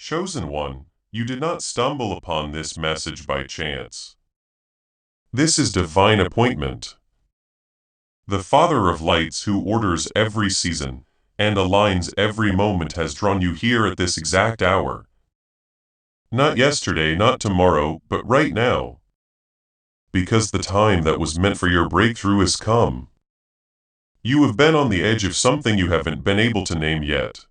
Chosen one, you did not stumble upon this message by chance. This is divine appointment. The Father of lights who orders every season and aligns every moment has drawn you here at this exact hour. Not yesterday, not tomorrow, but right now. Because the time that was meant for your breakthrough has come. You have been on the edge of something you haven't been able to name yet.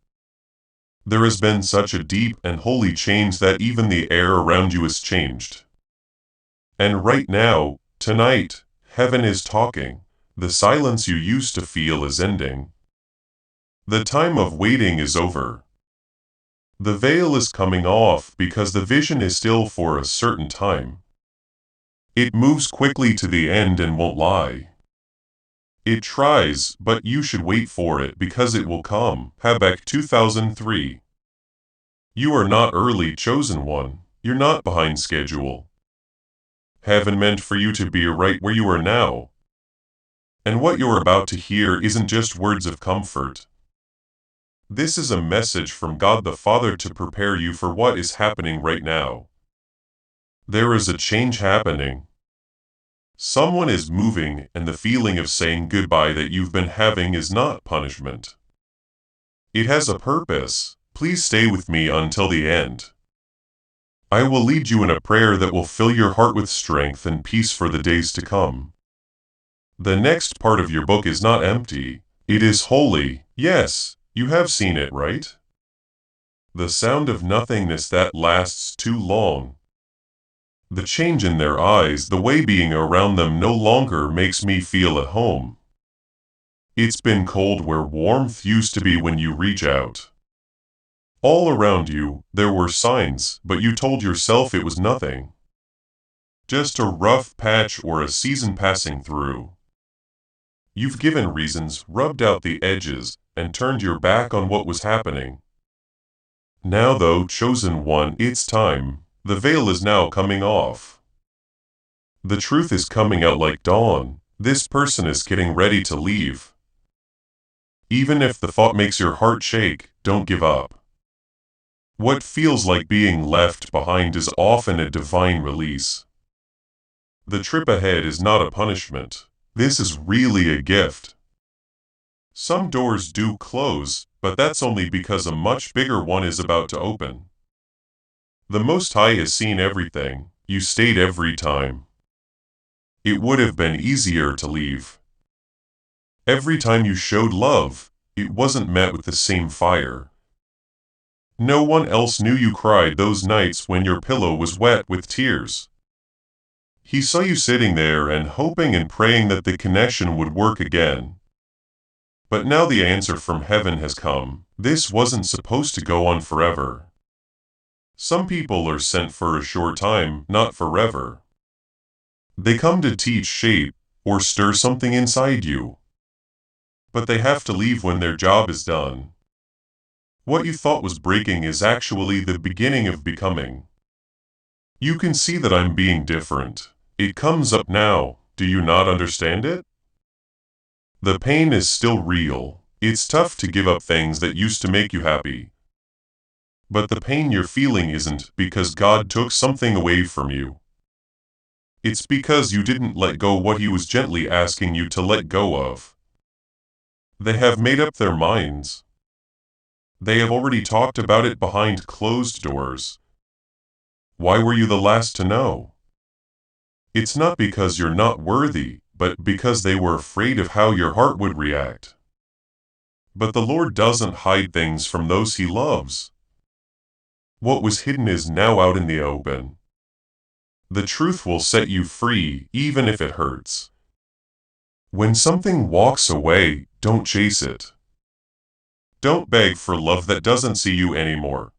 There has been such a deep and holy change that even the air around you has changed. And right now, tonight, heaven is talking. The silence you used to feel is ending. The time of waiting is over. The veil is coming off because the vision is still for a certain time. It moves quickly to the end and won't lie. It tries, but you should wait for it because it will come. Habakkuk 2003. You are not early, chosen one. You're not behind schedule. Heaven meant for you to be right where you are now. And what you're about to hear isn't just words of comfort. This is a message from God the Father to prepare you for what is happening right now. There is a change happening. Someone is moving, and the feeling of saying goodbye that you've been having is not punishment. It has a purpose. Please stay with me until the end. I will lead you in a prayer that will fill your heart with strength and peace for the days to come. The next part of your book is not empty. It is holy. Yes, you have seen it, right? The sound of nothingness that lasts too long. The change in their eyes, the way being around them no longer makes me feel at home. It's been cold where warmth used to be when you reach out. All around you, there were signs, but you told yourself it was nothing. Just a rough patch or a season passing through. You've given reasons, rubbed out the edges, and turned your back on what was happening. Now though, chosen one, it's time. The veil is now coming off. The truth is coming out like dawn. This person is getting ready to leave. Even if the thought makes your heart shake, don't give up. What feels like being left behind is often a divine release. The trip ahead is not a punishment. This is really a gift. Some doors do close, but that's only because a much bigger one is about to open. The Most High has seen everything. You stayed every time. It would have been easier to leave. Every time you showed love, it wasn't met with the same fire. No one else knew you cried those nights when your pillow was wet with tears. He saw you sitting there and hoping and praying that the connection would work again. But now the answer from heaven has come. This wasn't supposed to go on forever. Some people are sent for a short time, not forever. They come to teach, shape, or stir something inside you. But they have to leave when their job is done. What you thought was breaking is actually the beginning of becoming. You can see that I'm being different. It comes up now. Do you not understand it? The pain is still real. It's tough to give up things that used to make you happy. But the pain you're feeling isn't because God took something away from you. It's because you didn't let go what He was gently asking you to let go of. They have made up their minds. They have already talked about it behind closed doors. Why were you the last to know? It's not because you're not worthy, but because they were afraid of how your heart would react. But the Lord doesn't hide things from those He loves. What was hidden is now out in the open. The truth will set you free, even if it hurts. When something walks away, don't chase it. Don't beg for love that doesn't see you anymore.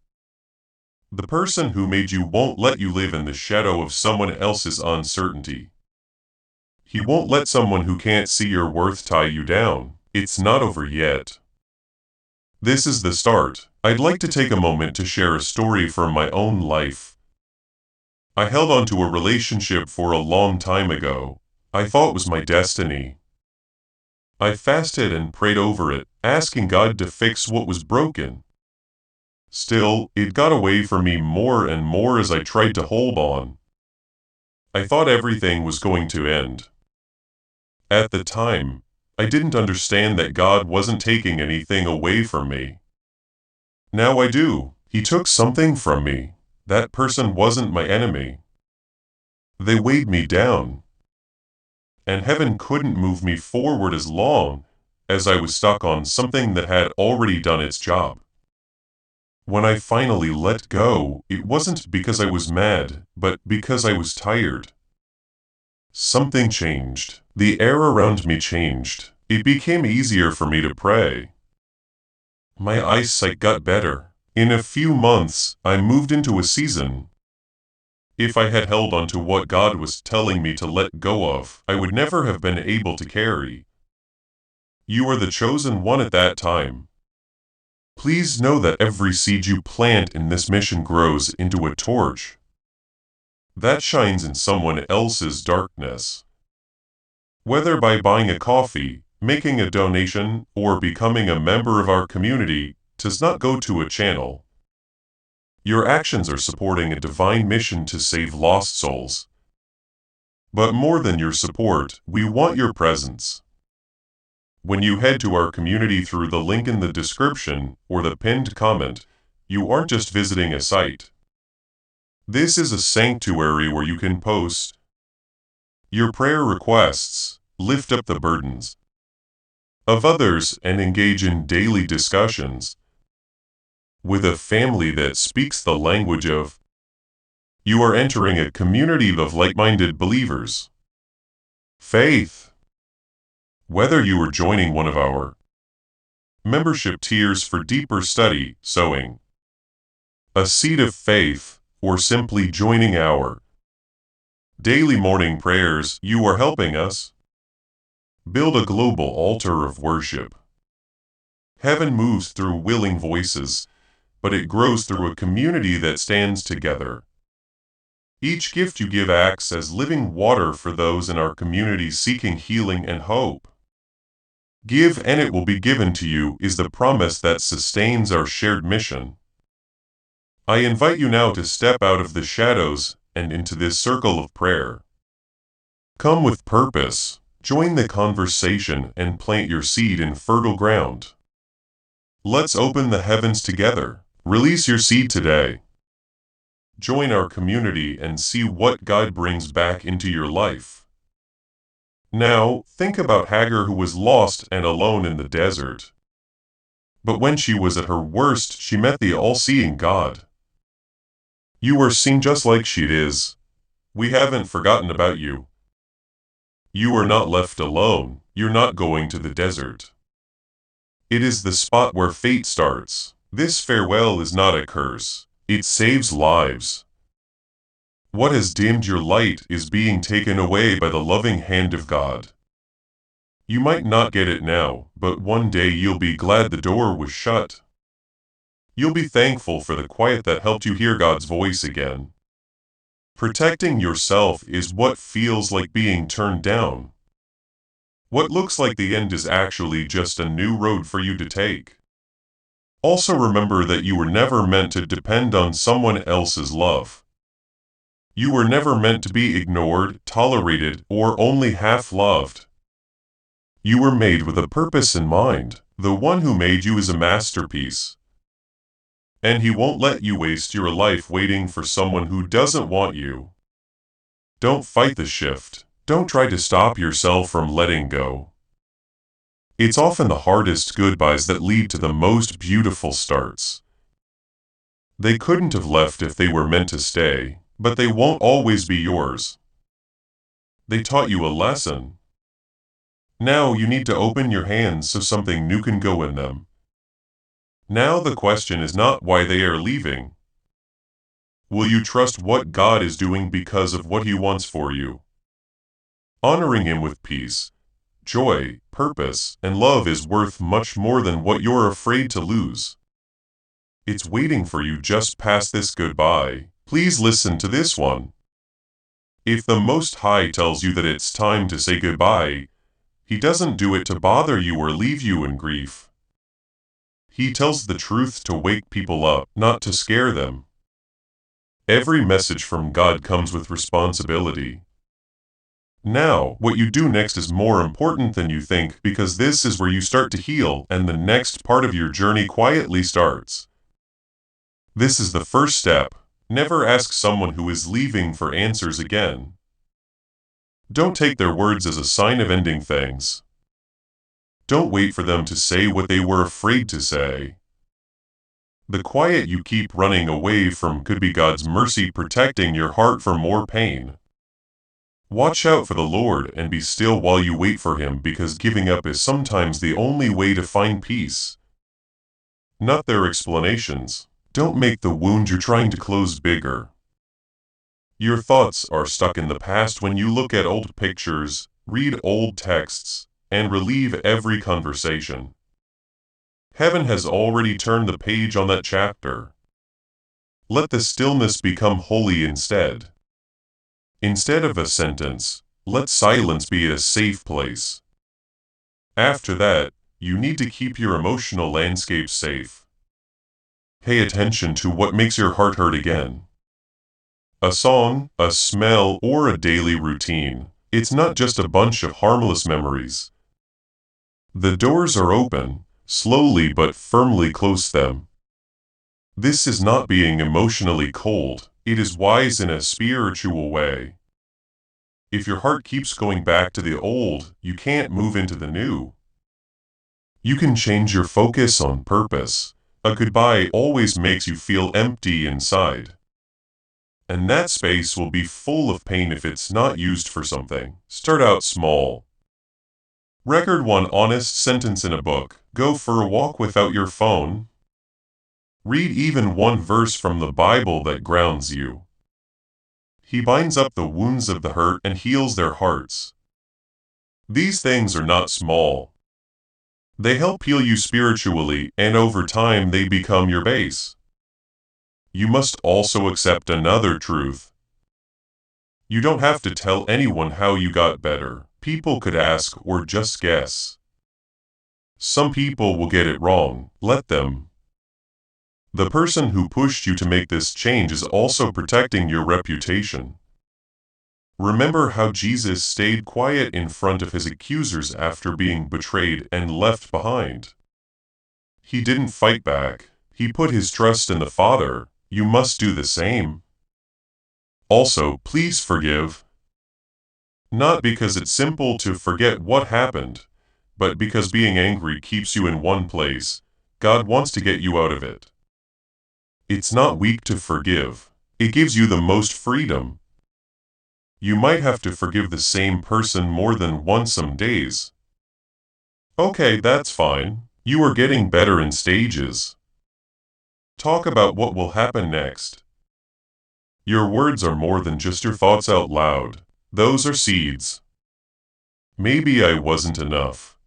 The person who made you won't let you live in the shadow of someone else's uncertainty. He won't let someone who can't see your worth tie you down. It's not over yet. This is the start. I'd like to take a moment to share a story from my own life. I held on to a relationship for a long time ago. I thought it was my destiny. I fasted and prayed over it, asking God to fix what was broken. Still, it got away from me more and more as I tried to hold on. I thought everything was going to end. At the time, I didn't understand that God wasn't taking anything away from me. Now I do. He took something from me. That person wasn't my enemy. They weighed me down. And heaven couldn't move me forward as long as I was stuck on something that had already done its job. When I finally let go, it wasn't because I was mad, but because I was tired. Something changed. The air around me changed. It became easier for me to pray. My eyesight got better. In a few months, I moved into a season. If I had held on to what God was telling me to let go of, I would never have been able to carry. You are the chosen one at that time. Please know that every seed you plant in this mission grows into a torch that shines in someone else's darkness. Whether by buying a coffee, making a donation, or becoming a member of our community, does not go to a channel. Your actions are supporting a divine mission to save lost souls. But more than your support, we want your presence. When you head to our community through the link in the description or the pinned comment, you aren't just visiting a site. This is a sanctuary where you can post your prayer requests, lift up the burdens of others, and engage in daily discussions with a family that speaks the language of. You are entering a community of like-minded believers. Faith. Whether you are joining one of our membership tiers for deeper study, sowing a seed of faith, or simply joining our daily morning prayers, you are helping us build a global altar of worship. Heaven moves through willing voices, but it grows through a community that stands together. Each gift you give acts as living water for those in our community seeking healing and hope. Give and it will be given to you is the promise that sustains our shared mission. I invite you now to step out of the shadows and into this circle of prayer. Come with purpose, join the conversation, and plant your seed in fertile ground. Let's open the heavens together. Release your seed today. Join our community and see what God brings back into your life. Now, think about Hagar, who was lost and alone in the desert. But when she was at her worst, she met the all-seeing God. You are seen just like she is. We haven't forgotten about you. You are not left alone. You're not going to the desert. It is the spot where fate starts. This farewell is not a curse. It saves lives. What has dimmed your light is being taken away by the loving hand of God. You might not get it now, but one day you'll be glad the door was shut. You'll be thankful for the quiet that helped you hear God's voice again. Protecting yourself is what feels like being turned down. What looks like the end is actually just a new road for you to take. Also remember that you were never meant to depend on someone else's love. You were never meant to be ignored, tolerated, or only half-loved. You were made with a purpose in mind. The one who made you is a masterpiece. And he won't let you waste your life waiting for someone who doesn't want you. Don't fight the shift. Don't try to stop yourself from letting go. It's often the hardest goodbyes that lead to the most beautiful starts. They couldn't have left if they were meant to stay, but they won't always be yours. They taught you a lesson. Now you need to open your hands so something new can go in them. Now the question is not why they are leaving. Will you trust what God is doing because of what He wants for you? Honoring Him with peace, joy, purpose, and love is worth much more than what you're afraid to lose. It's waiting for you just past this goodbye. Please listen to this one. If the Most High tells you that it's time to say goodbye, He doesn't do it to bother you or leave you in grief. He tells the truth to wake people up, not to scare them. Every message from God comes with responsibility. Now, what you do next is more important than you think, because this is where you start to heal and the next part of your journey quietly starts. This is the first step. Never ask someone who is leaving for answers again. Don't take their words as a sign of ending things. Don't wait for them to say what they were afraid to say. The quiet you keep running away from could be God's mercy protecting your heart from more pain. Watch out for the Lord and be still while you wait for Him, because giving up is sometimes the only way to find peace. Not their explanations. Don't make the wound you're trying to close bigger. Your thoughts are stuck in the past when you look at old pictures, read old texts, and relive every conversation. Heaven has already turned the page on that chapter. Let the stillness become holy instead. Instead of a sentence, let silence be a safe place. After that, you need to keep your emotional landscape safe. Pay attention to what makes your heart hurt again. A song, a smell, or a daily routine. It's not just a bunch of harmless memories. The doors are open. Slowly but firmly close them. This is not being emotionally cold, it is wise in a spiritual way. If your heart keeps going back to the old, you can't move into the new. You can change your focus on purpose. A goodbye always makes you feel empty inside. And that space will be full of pain if it's not used for something. Start out small. Record one honest sentence in a book. Go for a walk without your phone. Read even one verse from the Bible that grounds you. He binds up the wounds of the hurt and heals their hearts. These things are not small. They help heal you spiritually, and over time they become your base. You must also accept another truth. You don't have to tell anyone how you got better. People could ask or just guess. Some people will get it wrong. Let them. The person who pushed you to make this change is also protecting your reputation. Remember how Jesus stayed quiet in front of his accusers after being betrayed and left behind. He didn't fight back. He put his trust in the Father. You must do the same. Also, please forgive. Not because it's simple to forget what happened, but because being angry keeps you in one place. God wants to get you out of it. It's not weak to forgive. It gives you the most freedom. You might have to forgive the same person more than once some days. Okay, that's fine. You are getting better in stages. Talk about what will happen next. Your words are more than just your thoughts out loud. Those are seeds. Maybe I wasn't enough.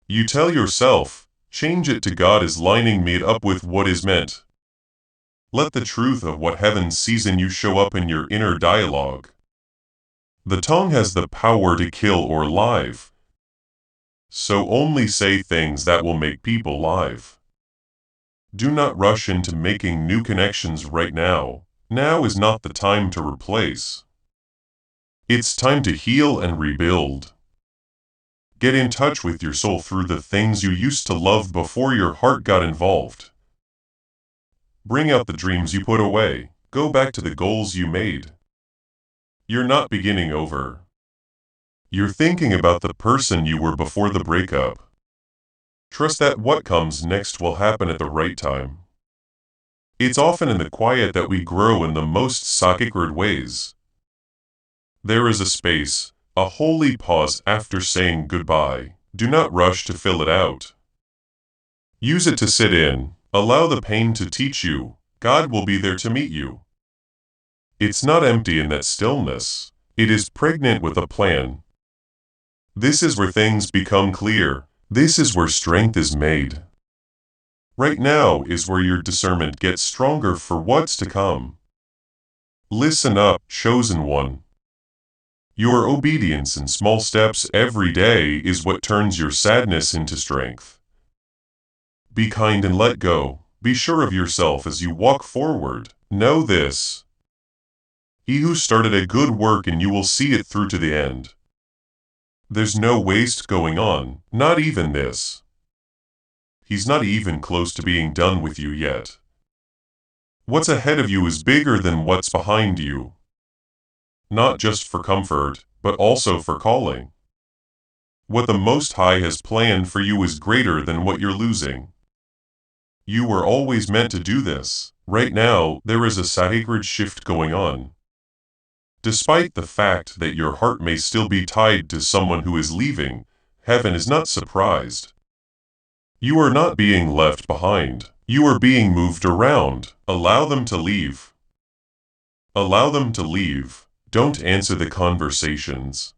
You tell yourself, change it to God is lining me up with what is meant. Let the truth of what heaven sees in you show up in your inner dialogue. The tongue has the power to kill or live. So only say things that will make people live. Do not rush into making new connections right now. Now is not the time to replace. It's time to heal and rebuild. Get in touch with your soul through the things you used to love before your heart got involved. Bring out the dreams you put away. Go back to the goals you made. You're not beginning over. You're thinking about the person you were before the breakup. Trust that what comes next will happen at the right time. It's often in the quiet that we grow in the most sacred ways. There is a space, a holy pause after saying goodbye. Do not rush to fill it out. Use it to sit in. Allow the pain to teach you. God will be there to meet you. It's not empty in that stillness. It is pregnant with a plan. This is where things become clear. This is where strength is made. Right now is where your discernment gets stronger for what's to come. Listen up, chosen one. Your obedience in small steps every day is what turns your sadness into strength. Be kind and let go. Be sure of yourself as you walk forward. Know this. He who started a good work in you will see it through to the end. There's no waste going on, not even this. He's not even close to being done with you yet. What's ahead of you is bigger than what's behind you. Not just for comfort, but also for calling. What the Most High has planned for you is greater than what you're losing. You were always meant to do this. Right now, there is a sacred shift going on. Despite the fact that your heart may still be tied to someone who is leaving, heaven is not surprised. You are not being left behind. You are being moved around. Allow them to leave. Allow them to leave. Don't answer the conversations.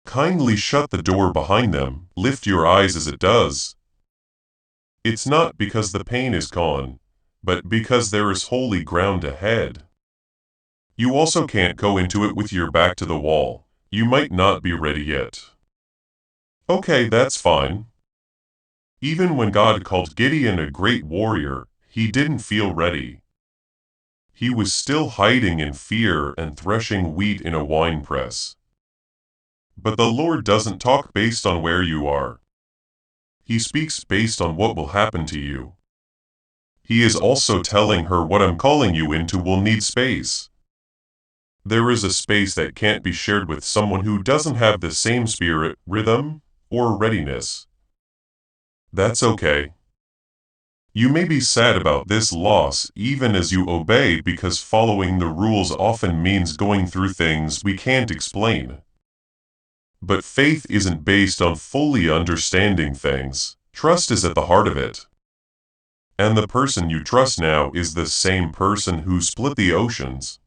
Kindly shut the door behind them. Lift your eyes as it does. It's not because the pain is gone, but because there is holy ground ahead. You also can't go into it with your back to the wall. You might not be ready yet. Okay, that's fine. Even when God called Gideon a great warrior, he didn't feel ready. He was still hiding in fear and threshing wheat in a winepress. But the Lord doesn't talk based on where you are. He speaks based on what will happen to you. He is also telling her what I'm calling you into will need space. There is a space that can't be shared with someone who doesn't have the same spirit, rhythm, or readiness. That's okay. You may be sad about this loss even as you obey, because following the rules often means going through things we can't explain. But faith isn't based on fully understanding things. Trust is at the heart of it. And the person you trust now is the same person who split the oceans,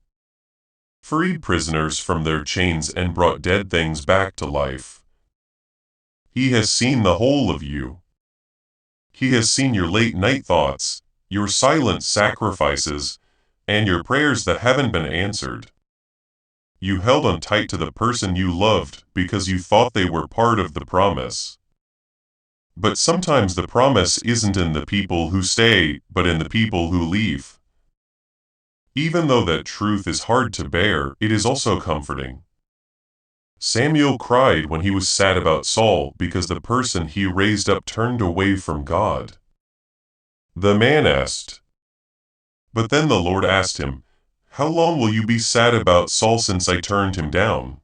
freed prisoners from their chains, and brought dead things back to life. He has seen the whole of you. He has seen your late-night thoughts, your silent sacrifices, and your prayers that haven't been answered. You held on tight to the person you loved because you thought they were part of the promise. But sometimes the promise isn't in the people who stay, but in the people who leave. Even though that truth is hard to bear, it is also comforting. Samuel cried when he was sad about Saul because the person he raised up turned away from God. The man asked. But then the Lord asked him, "How long will you be sad about Saul since I turned him down?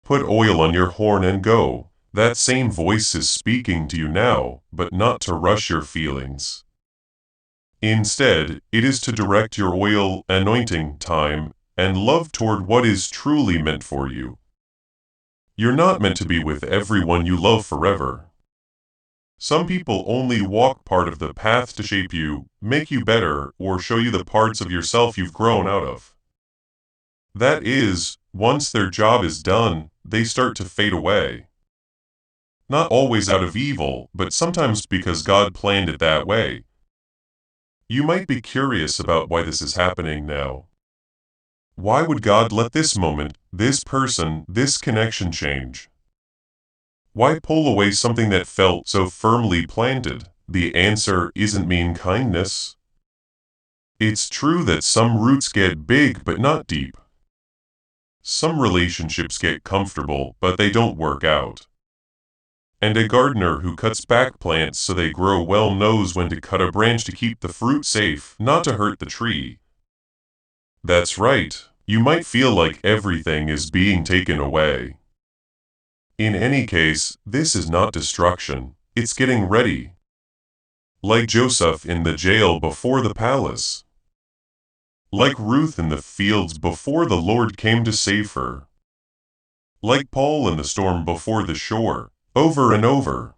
Put oil on your horn and go." That same voice is speaking to you now, but not to rush your feelings. Instead, it is to direct your oil, anointing, time, and love toward what is truly meant for you. You're not meant to be with everyone you love forever. Some people only walk part of the path to shape you, make you better, or show you the parts of yourself you've grown out of. That is, once their job is done, they start to fade away. Not always out of evil, but sometimes because God planned it that way. You might be curious about why this is happening now. Why would God let this moment, this person, this connection change? Why pull away something that felt so firmly planted? The answer isn't mean kindness. It's true that some roots get big but not deep. Some relationships get comfortable, but they don't work out. And a gardener who cuts back plants so they grow well knows when to cut a branch to keep the fruit safe, not to hurt the tree. That's right, you might feel like everything is being taken away. In any case, this is not destruction, it's getting ready. Like Joseph in the jail before the palace. Like Ruth in the fields before the Lord came to save her. Like Paul in the storm before the shore. Over and over.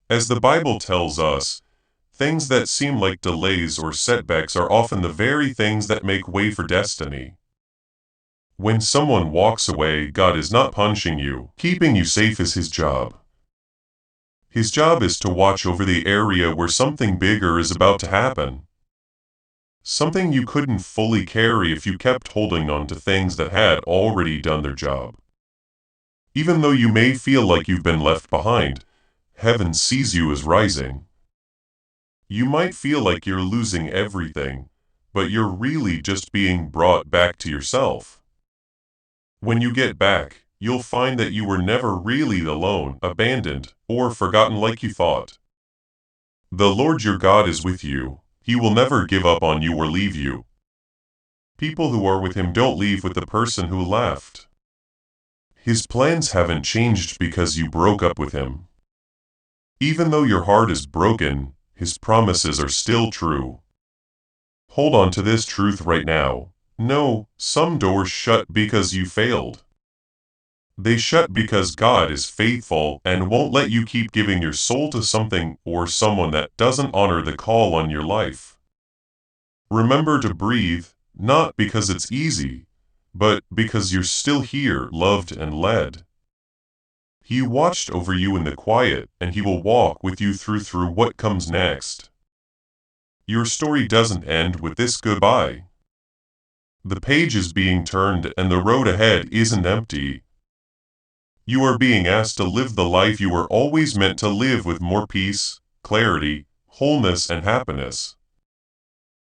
As the Bible tells us, things that seem like delays or setbacks are often the very things that make way for destiny. When someone walks away, God is not punishing you. Keeping you safe is His job. His job is to watch over the area where something bigger is about to happen. Something you couldn't fully carry if you kept holding on to things that had already done their job. Even though you may feel like you've been left behind, heaven sees you as rising. You might feel like you're losing everything, but you're really just being brought back to yourself. When you get back, you'll find that you were never really alone, abandoned, or forgotten like you thought. The Lord your God is with you. He will never give up on you or leave you. People who are with him don't leave with the person who left. His plans haven't changed because you broke up with him. Even though your heart is broken, his promises are still true. Hold on to this truth right now. No, some doors shut because you failed. They shut because God is faithful and won't let you keep giving your soul to something or someone that doesn't honor the call on your life. Remember to breathe, not because it's easy, but because you're still here, loved and led. He watched over you in the quiet, and he will walk with you through what comes next. Your story doesn't end with this goodbye. The page is being turned and the road ahead isn't empty. You are being asked to live the life you were always meant to live with more peace, clarity, wholeness and happiness.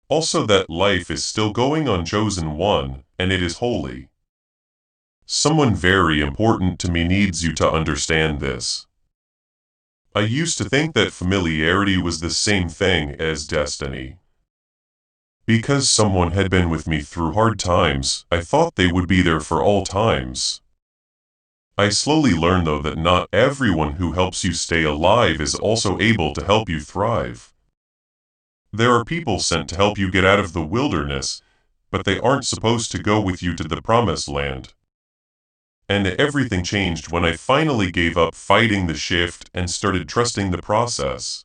Also that life is still going on chosen one, and it is holy. Someone very important to me needs you to understand this. I used to think that familiarity was the same thing as destiny. Because someone had been with me through hard times, I thought they would be there for all times. I slowly learned though that not everyone who helps you stay alive is also able to help you thrive. There are people sent to help you get out of the wilderness, but they aren't supposed to go with you to the promised land. And everything changed when I finally gave up fighting the shift and started trusting the process.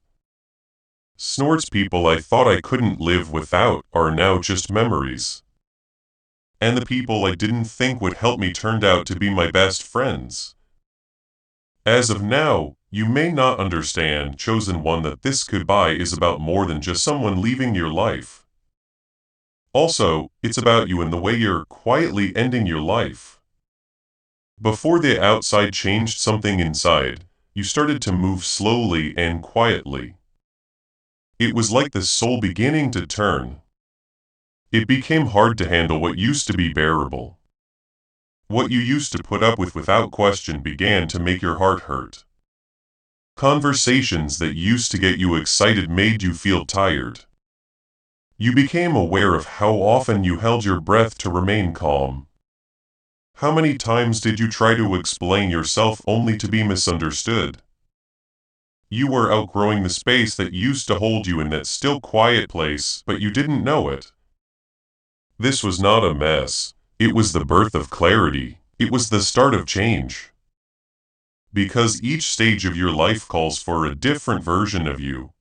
Snort's people I thought I couldn't live without are now just memories. And the people I didn't think would help me turned out to be my best friends. As of now, you may not understand, chosen one, that this goodbye is about more than just someone leaving your life. Also, it's about you and the way you're quietly ending your life. Before the outside changed something inside, you started to move slowly and quietly. It was like the soul beginning to turn. It became hard to handle what used to be bearable. What you used to put up with without question began to make your heart hurt. Conversations that used to get you excited made you feel tired. You became aware of how often you held your breath to remain calm. How many times did you try to explain yourself only to be misunderstood? You were outgrowing the space that used to hold you in that still quiet place, but you didn't know it. This was not a mess. It was the birth of clarity. It was the start of change. Because each stage of your life calls for a different version of you.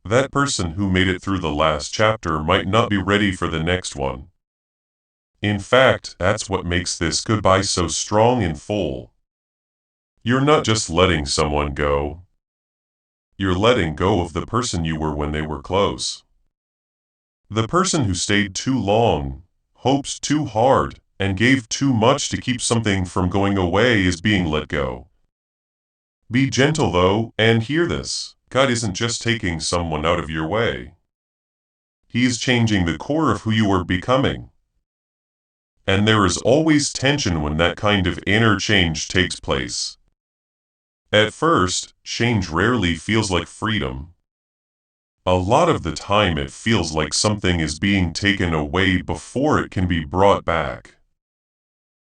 That person who made it through the last chapter might not be ready for the next one. In fact, that's what makes this goodbye so strong and full. You're not just letting someone go. You're letting go of the person you were when they were close. The person who stayed too long, hoped too hard, and gave too much to keep something from going away is being let go. Be gentle though, and hear this. God isn't just taking someone out of your way. He is changing the core of who you are becoming. And there is always tension when that kind of inner change takes place. At first, change rarely feels like freedom. A lot of the time it feels like something is being taken away before it can be brought back.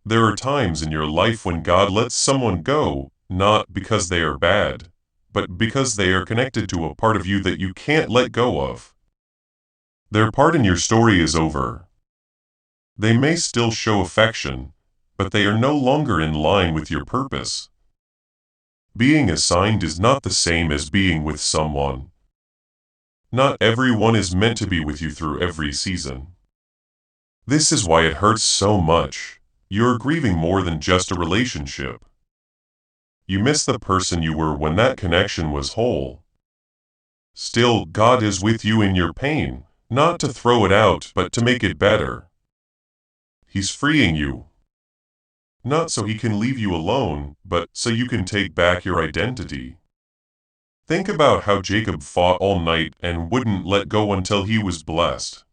There are times in your life when God lets someone go, not because they are bad, but because they are connected to a part of you that you can't let go of. Their part in your story is over. They may still show affection, but they are no longer in line with your purpose. Being assigned is not the same as being with someone. Not everyone is meant to be with you through every season. This is why it hurts so much. You're grieving more than just a relationship. You miss the person you were when that connection was whole. Still, God is with you in your pain, not to throw it out, but to make it better. He's freeing you. Not so he can leave you alone, but so you can take back your identity. Think about how Jacob fought all night and wouldn't let go until he was blessed.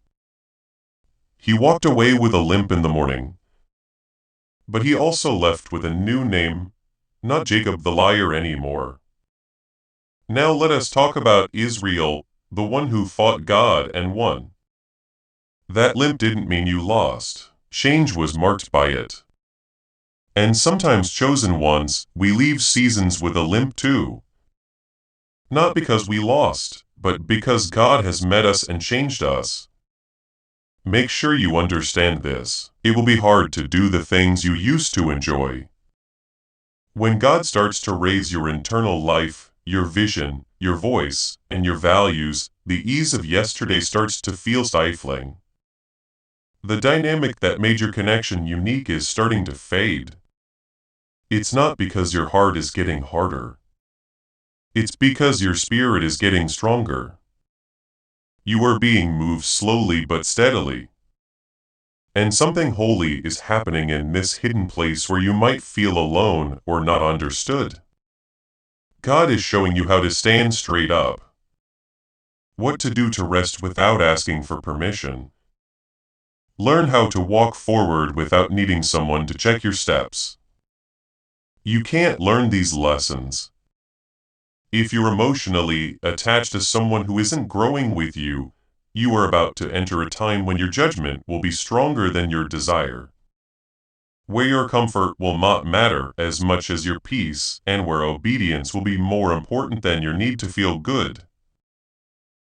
He walked away with a limp in the morning. But he also left with a new name, not Jacob the liar anymore. Now let us talk about Israel, the one who fought God and won. That limp didn't mean you lost. Change was marked by it. And sometimes chosen ones, we leave seasons with a limp too. Not because we lost, but because God has met us and changed us. Make sure you understand this. It will be hard to do the things you used to enjoy. When God starts to raise your internal life, your vision, your voice, and your values, the ease of yesterday starts to feel stifling. The dynamic that made your connection unique is starting to fade. It's not because your heart is getting harder. It's because your spirit is getting stronger. You are being moved slowly but steadily. And something holy is happening in this hidden place where you might feel alone or not understood. God is showing you how to stand straight up. What to do to rest without asking for permission. Learn how to walk forward without needing someone to check your steps. You can't learn these lessons if you're emotionally attached to someone who isn't growing with you. You are about to enter a time when your judgment will be stronger than your desire, where your comfort will not matter as much as your peace, and where obedience will be more important than your need to feel good.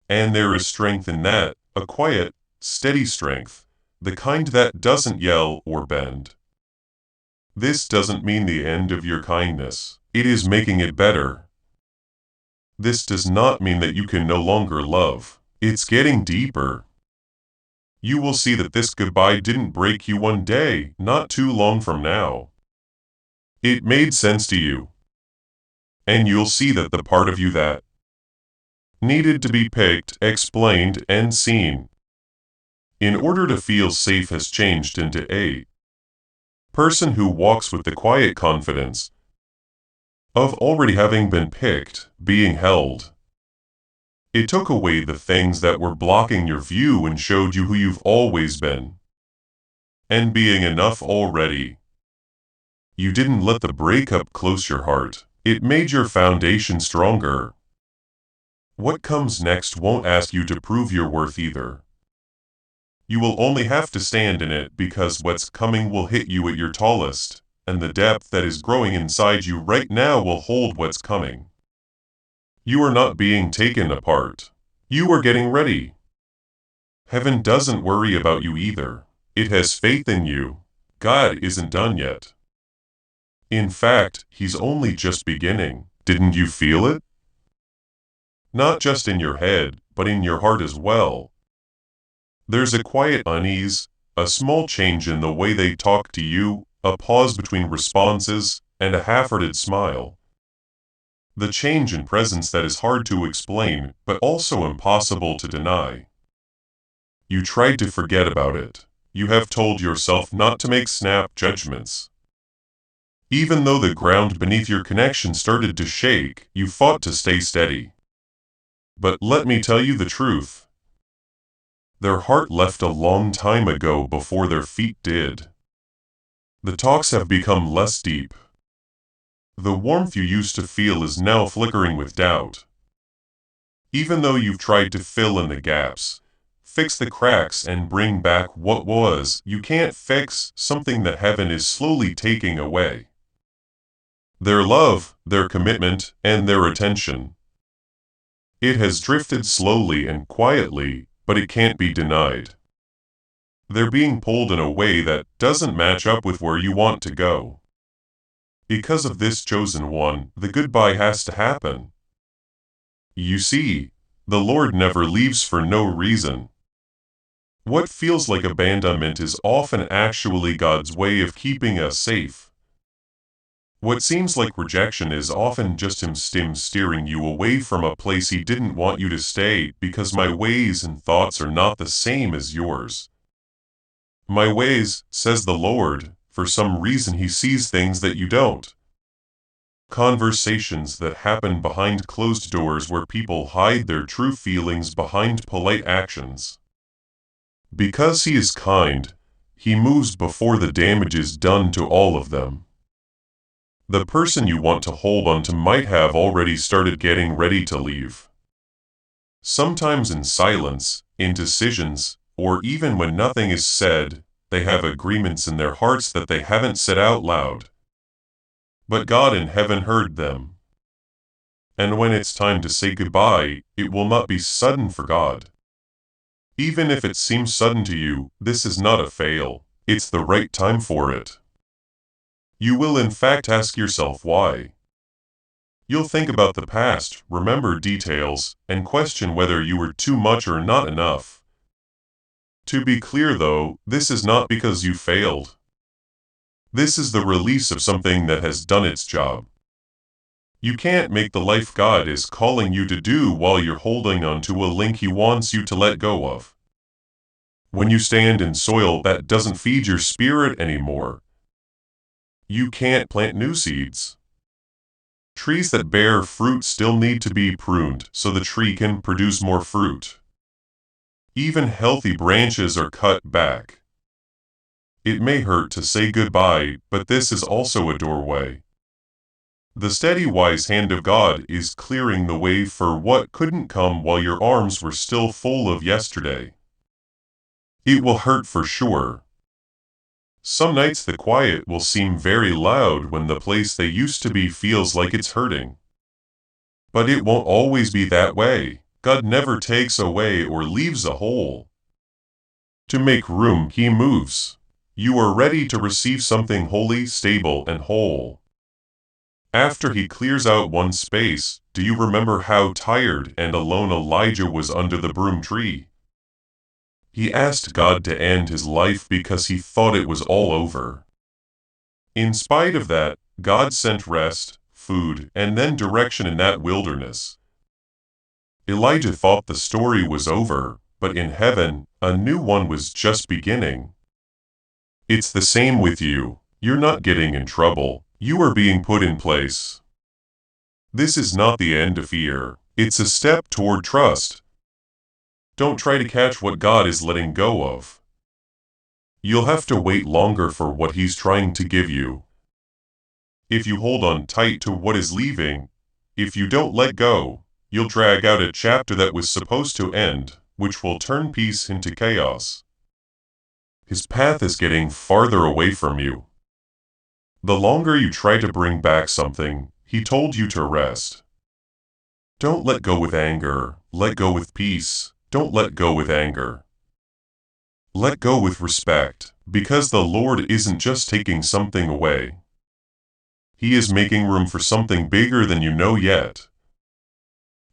And there is strength in that, a quiet, steady strength, the kind that doesn't yell or bend. This doesn't mean the end of your kindness. It is making it better. This does not mean that you can no longer love. It's getting deeper. You will see that this goodbye didn't break you one day, not too long from now. It made sense to you. And you'll see that the part of you that needed to be picked, explained, and seen in order to feel safe has changed into a person who walks with the quiet confidence of already having been picked, being held. It took away the things that were blocking your view and showed you who you've always been. And being enough already. You didn't let the breakup close your heart. It made your foundation stronger. What comes next won't ask you to prove your worth either. You will only have to stand in it because what's coming will hit you at your tallest, and the depth that is growing inside you right now will hold what's coming. You are not being taken apart. You are getting ready. Heaven doesn't worry about you either. It has faith in you. God isn't done yet. In fact, He's only just beginning. Didn't you feel it? Not just in your head, but in your heart as well. There's a quiet unease, a small change in the way they talk to you, a pause between responses, and a half-hearted smile. The change in presence that is hard to explain, but also impossible to deny. You tried to forget about it. You have told yourself not to make snap judgments. Even though the ground beneath your connection started to shake, you fought to stay steady. But let me tell you the truth. Their heart left a long time ago before their feet did. The talks have become less deep. The warmth you used to feel is now flickering with doubt. Even though you've tried to fill in the gaps, fix the cracks and bring back what was, you can't fix something that heaven is slowly taking away. Their love, their commitment, and their attention. It has drifted slowly and quietly, but it can't be denied. They're being pulled in a way that doesn't match up with where you want to go. Because of this chosen one, the goodbye has to happen. You see, the Lord never leaves for no reason. What feels like abandonment is often actually God's way of keeping us safe. What seems like rejection is often just Him steering you away from a place He didn't want you to stay, because my ways and thoughts are not the same as yours. My ways, says the Lord, for some reason He sees things that you don't. Conversations that happen behind closed doors where people hide their true feelings behind polite actions. Because he is kind, he moves before the damage is done to all of them. The person you want to hold on to might have already started getting ready to leave. Sometimes in silence, in decisions, or even when nothing is said, they have agreements in their hearts that they haven't said out loud. But God in heaven heard them. And when it's time to say goodbye, it will not be sudden for God. Even if it seems sudden to you, this is not a fail, it's the right time for it. You will in fact ask yourself why. You'll think about the past, remember details, and question whether you were too much or not enough. To be clear though, this is not because you failed. This is the release of something that has done its job. You can't make the life God is calling you to do while you're holding on to a link He wants you to let go of. When you stand in soil that doesn't feed your spirit anymore, you can't plant new seeds. Trees that bear fruit still need to be pruned so the tree can produce more fruit. Even healthy branches are cut back. It may hurt to say goodbye, but this is also a doorway. The steady wise hand of God is clearing the way for what couldn't come while your arms were still full of yesterday. It will hurt for sure. Some nights the quiet will seem very loud when the place they used to be feels like it's hurting. But it won't always be that way. God never takes away or leaves a hole. To make room, He moves. You are ready to receive something holy, stable, and whole. After He clears out one space, do you remember how tired and alone Elijah was under the broom tree? He asked God to end his life because he thought it was all over. In spite of that, God sent rest, food, and then direction in that wilderness. Elijah thought the story was over, but in heaven, a new one was just beginning. It's the same with you. You're not getting in trouble. You are being put in place. This is not the end of fear. It's a step toward trust. Don't try to catch what God is letting go of. You'll have to wait longer for what He's trying to give you. If you hold on tight to what is leaving, if you don't let go, you'll drag out a chapter that was supposed to end, which will turn peace into chaos. His path is getting farther away from you. The longer you try to bring back something, He told you to rest. Don't let go with anger, let go with peace. Don't let go with anger. Let go with respect, because the Lord isn't just taking something away. He is making room for something bigger than you know yet.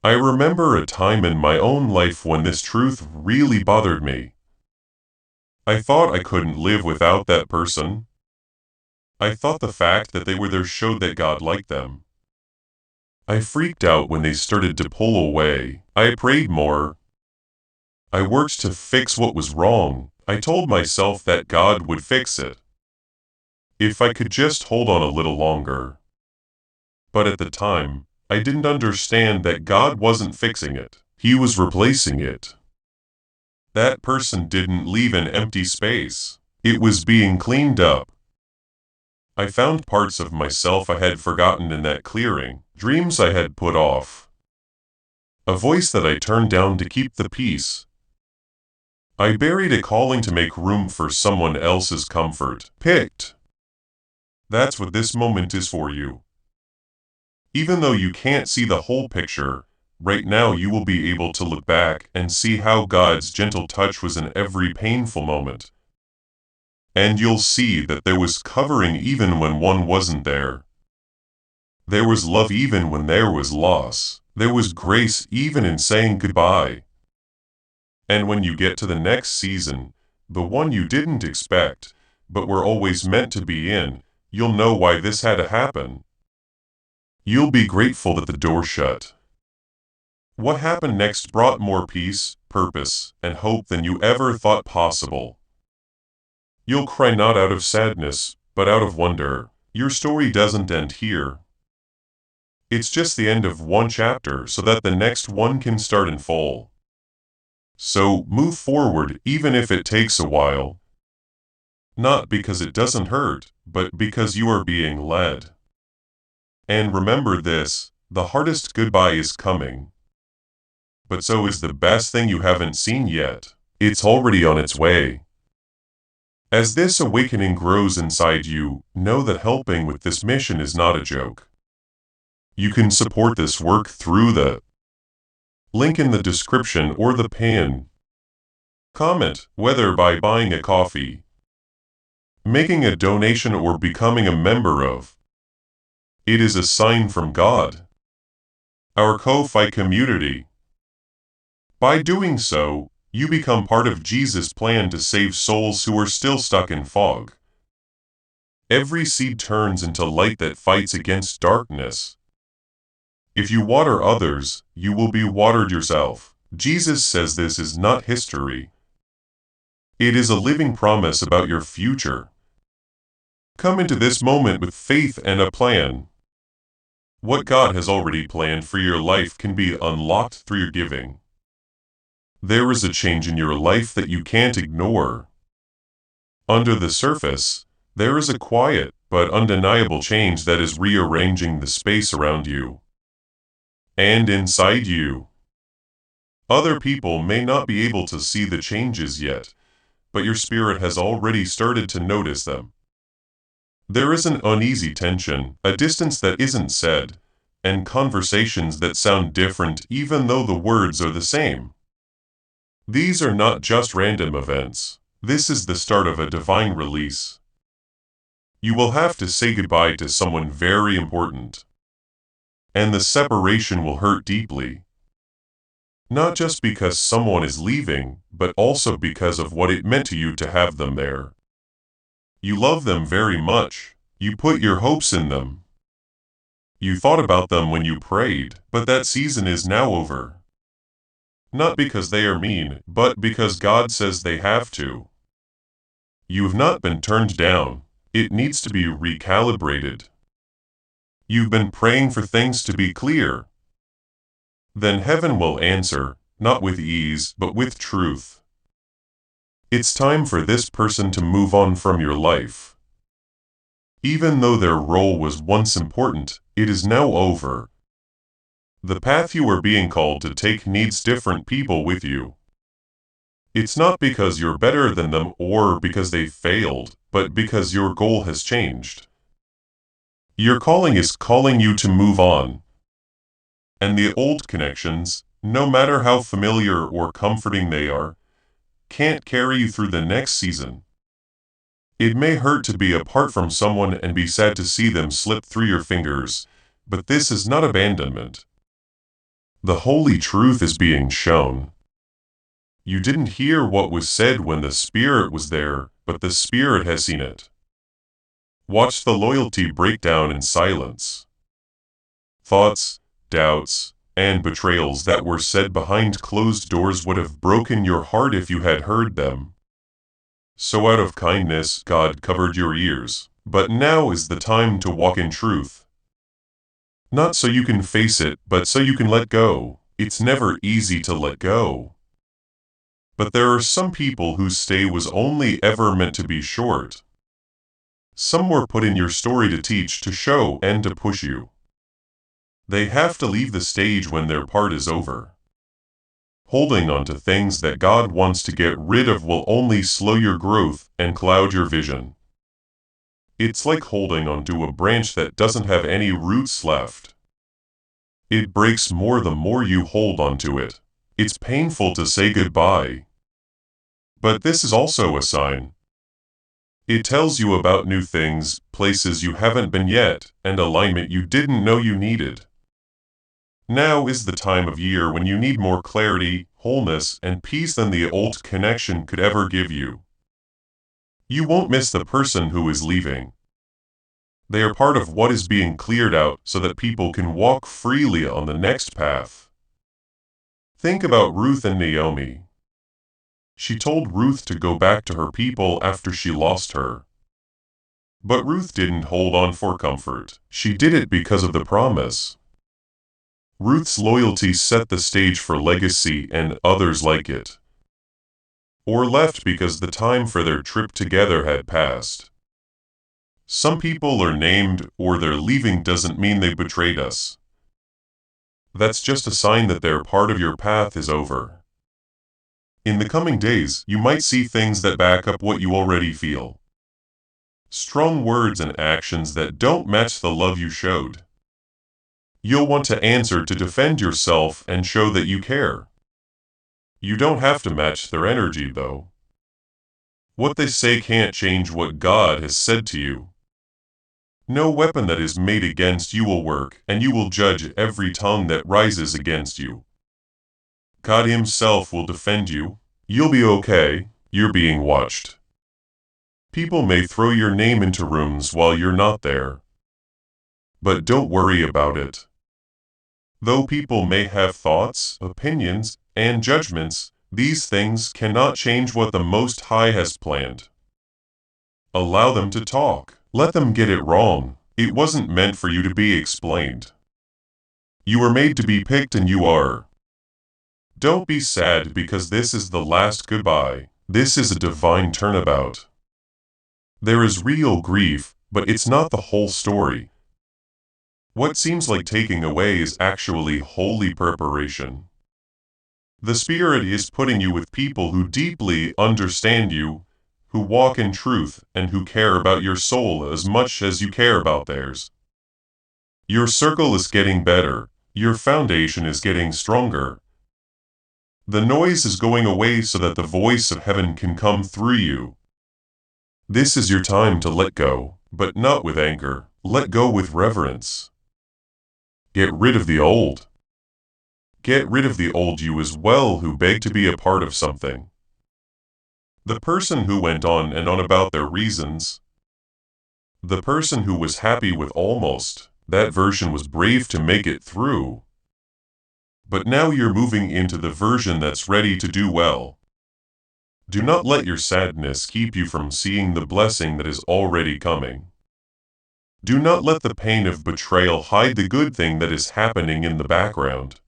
I remember a time in my own life when this truth really bothered me. I thought I couldn't live without that person. I thought the fact that they were there showed that God liked them. I freaked out when they started to pull away. I prayed more. I worked to fix what was wrong. I told myself that God would fix it. If I could just hold on a little longer. But at the time, I didn't understand that God wasn't fixing it. He was replacing it. That person didn't leave an empty space. It was being cleaned up. I found parts of myself I had forgotten in that clearing, dreams I had put off. A voice that I turned down to keep the peace. I buried a calling to make room for someone else's comfort. Picked. That's what this moment is for you. Even though you can't see the whole picture, right now you will be able to look back and see how God's gentle touch was in every painful moment. And you'll see that there was covering even when one wasn't there. There was love even when there was loss. There was grace even in saying goodbye. And when you get to the next season, the one you didn't expect, but were always meant to be in, you'll know why this had to happen. You'll be grateful that the door shut. What happened next brought more peace, purpose, and hope than you ever thought possible. You'll cry not out of sadness, but out of wonder. Your story doesn't end here. It's just the end of one chapter so that the next one can start in full. So move forward even if it takes a while. Not because it doesn't hurt, but because you are being led. And remember this, the hardest goodbye is coming. But so is the best thing you haven't seen yet. It's already on its way. As this awakening grows inside you, know that helping with this mission is not a joke. You can support this work through the link in the description or the pin. Comment, whether by buying a coffee, making a donation, or becoming a member of. It is a sign from God, our Ko-Fi community. By doing so, you become part of Jesus' plan to save souls who are still stuck in fog. Every seed turns into light that fights against darkness. If you water others, you will be watered yourself. Jesus says this is not history. It is a living promise about your future. Come into this moment with faith and a plan. What God has already planned for your life can be unlocked through your giving. There is a change in your life that you can't ignore. Under the surface, there is a quiet but undeniable change that is rearranging the space around you and inside you. Other people may not be able to see the changes yet, but your spirit has already started to notice them. There is an uneasy tension, a distance that isn't said, and conversations that sound different even though the words are the same. These are not just random events. This is the start of a divine release. You will have to say goodbye to someone very important. And the separation will hurt deeply. Not just because someone is leaving, but also because of what it meant to you to have them there. You love them very much. You put your hopes in them. You thought about them when you prayed, but that season is now over. Not because they are mean, but because God says they have to. You have not been turned down. It needs to be recalibrated. You've been praying for things to be clear. Then heaven will answer, not with ease, but with truth. It's time for this person to move on from your life. Even though their role was once important, it is now over. The path you are being called to take needs different people with you. It's not because you're better than them or because they failed, but because your goal has changed. Your calling is calling you to move on. And the old connections, no matter how familiar or comforting they are, can't carry you through the next season. It may hurt to be apart from someone and be sad to see them slip through your fingers, but this is not abandonment. The holy truth is being shown. You didn't hear what was said when the Spirit was there, but the Spirit has seen it. Watch the loyalty break down in silence. Thoughts, doubts, and betrayals that were said behind closed doors would have broken your heart if you had heard them. So out of kindness, God covered your ears, but now is the time to walk in truth. Not so you can face it, but so you can let go. It's never easy to let go. But there are some people whose stay was only ever meant to be short. Some were put in your story to teach, to show, and to push you. They have to leave the stage when their part is over. Holding on to things that God wants to get rid of will only slow your growth and cloud your vision. It's like holding onto a branch that doesn't have any roots left. It breaks more the more you hold onto it. It's painful to say goodbye. But this is also a sign. It tells you about new things, places you haven't been yet, and alignment you didn't know you needed. Now is the time of year when you need more clarity, wholeness, and peace than the old connection could ever give you. You won't miss the person who is leaving. They are part of what is being cleared out so that people can walk freely on the next path. Think about Ruth and Naomi. She told Ruth to go back to her people after she lost her. But Ruth didn't hold on for comfort. She did it because of the promise. Ruth's loyalty set the stage for legacy and others like it. Or left because the time for their trip together had passed. Some people are named, or their leaving doesn't mean they betrayed us. That's just a sign that their part of your path is over. In the coming days, you might see things that back up what you already feel. Strong words and actions that don't match the love you showed. You'll want to answer to defend yourself and show that you care. You don't have to match their energy, though. What they say can't change what God has said to you. No weapon that is made against you will work, and you will judge every tongue that rises against you. God Himself will defend you. You'll be okay. You're being watched. People may throw your name into rooms while you're not there. But don't worry about it. Though people may have thoughts, opinions, and judgments, these things cannot change what the Most High has planned. Allow them to talk. Let them get it wrong. It wasn't meant for you to be explained. You were made to be picked and you are. Don't be sad because this is the last goodbye. This is a divine turnabout. There is real grief, but it's not the whole story. What seems like taking away is actually holy preparation. The Spirit is putting you with people who deeply understand you, who walk in truth, and who care about your soul as much as you care about theirs. Your circle is getting better. Your foundation is getting stronger. The noise is going away so that the voice of heaven can come through you. This is your time to let go, but not with anger. Let go with reverence. Get rid of the old. Get rid of the old you as well who begged to be a part of something. The person who went on and on about their reasons. The person who was happy with almost. That version was brave to make it through. But now you're moving into the version that's ready to do well. Do not let your sadness keep you from seeing the blessing that is already coming. Do not let the pain of betrayal hide the good thing that is happening in the background.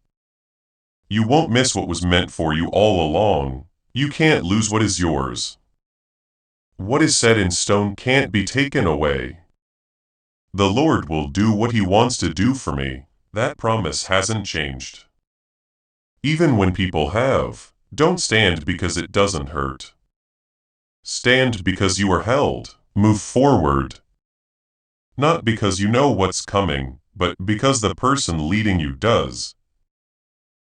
You won't miss what was meant for you all along. You can't lose what is yours. What is set in stone can't be taken away. The Lord will do what He wants to do for me. That promise hasn't changed. Even when people have, don't stand because it doesn't hurt. Stand because you are held. Move forward. Not because you know what's coming, but because the person leading you does.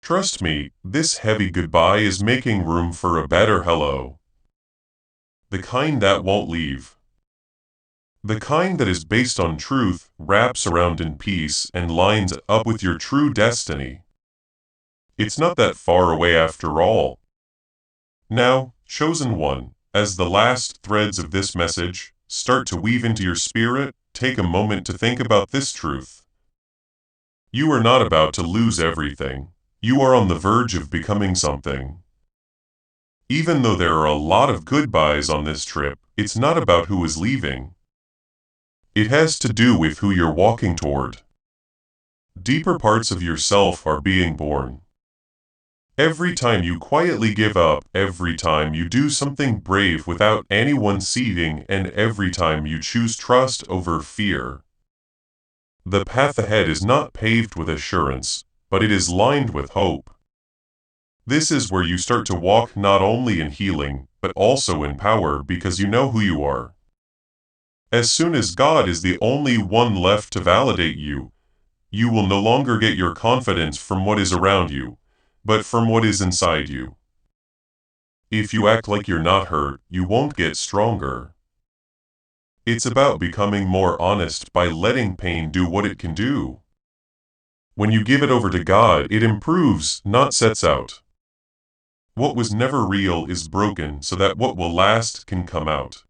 Trust me, this heavy goodbye is making room for a better hello. The kind that won't leave. The kind that is based on truth, wraps around in peace, and lines up with your true destiny. It's not that far away after all. Now, chosen one, as the last threads of this message start to weave into your spirit, take a moment to think about this truth. You are not about to lose everything. You are on the verge of becoming something. Even though there are a lot of goodbyes on this trip, it's not about who is leaving. It has to do with who you're walking toward. Deeper parts of yourself are being born. Every time you quietly give up, every time you do something brave without anyone seeing, and every time you choose trust over fear. The path ahead is not paved with assurance, but it is lined with hope. This is where you start to walk not only in healing, but also in power because you know who you are. As soon as God is the only one left to validate you, you will no longer get your confidence from what is around you, but from what is inside you. If you act like you're not hurt, you won't get stronger. It's about becoming more honest by letting pain do what it can do. When you give it over to God, it improves, not sets out. What was never real is broken so that what will last can come out.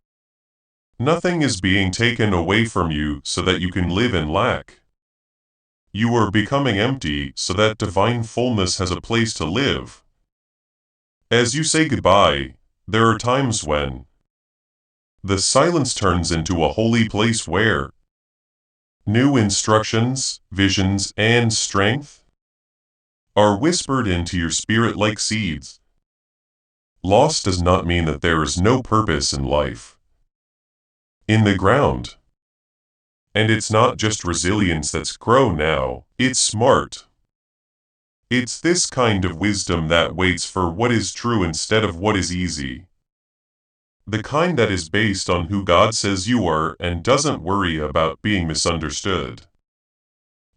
Nothing is being taken away from you so that you can live in lack. You are becoming empty so that divine fullness has a place to live. As you say goodbye, there are times when the silence turns into a holy place where new instructions, visions, and strength are whispered into your spirit like seeds. Loss does not mean that there is no purpose in life. In the ground. And it's not just resilience that's grown now, it's smart. It's this kind of wisdom that waits for what is true instead of what is easy. The kind that is based on who God says you are and doesn't worry about being misunderstood.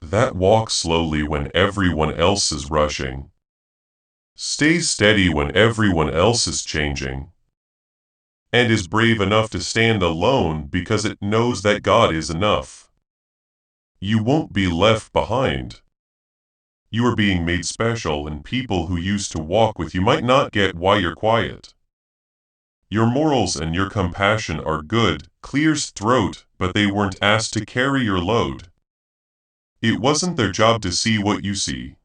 That walks slowly when everyone else is rushing. Stays steady when everyone else is changing. And is brave enough to stand alone because it knows that God is enough. You won't be left behind. You are being made special, and people who used to walk with you might not get why you're quiet. Your morals and your compassion are good, clears throat, but they weren't asked to carry your load. It wasn't their job to see what you see.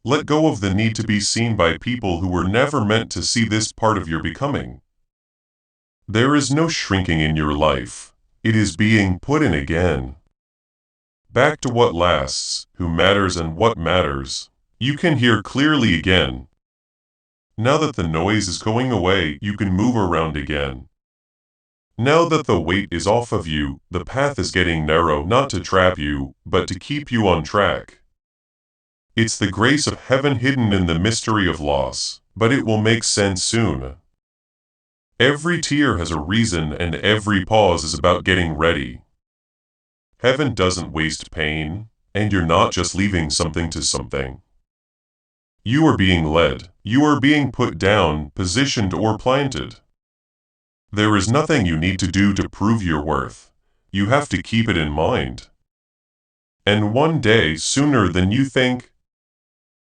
Let go of the need to be seen by people who were never meant to see this part of your becoming. There is no shrinking in your life. It is being put in again. Back to what lasts, who matters and what matters. You can hear clearly again. Now that the noise is going away, you can move around again. Now that the weight is off of you, the path is getting narrow, not to trap you, but to keep you on track. It's the grace of heaven hidden in the mystery of loss, but it will make sense soon. Every tear has a reason, and every pause is about getting ready. Heaven doesn't waste pain, and you're not just leaving something to something. You are being led, you are being put down, positioned or planted. There is nothing you need to do to prove your worth. You have to keep it in mind. And one day, sooner than you think,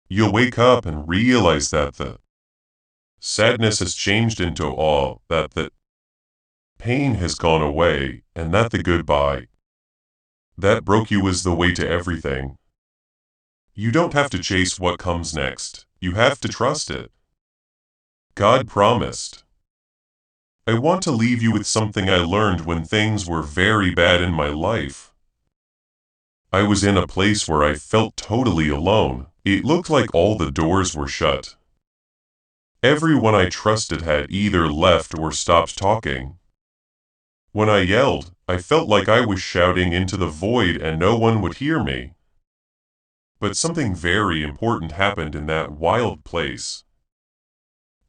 you'll wake up and realize that the sadness has changed into awe, that the pain has gone away, and that the goodbye that broke you is the way to everything. You don't have to chase what comes next, you have to trust it. God promised. I want to leave you with something I learned when things were very bad in my life. I was in a place where I felt totally alone. It looked like all the doors were shut. Everyone I trusted had either left or stopped talking. When I yelled, I felt like I was shouting into the void and no one would hear me. But something very important happened in that wild place.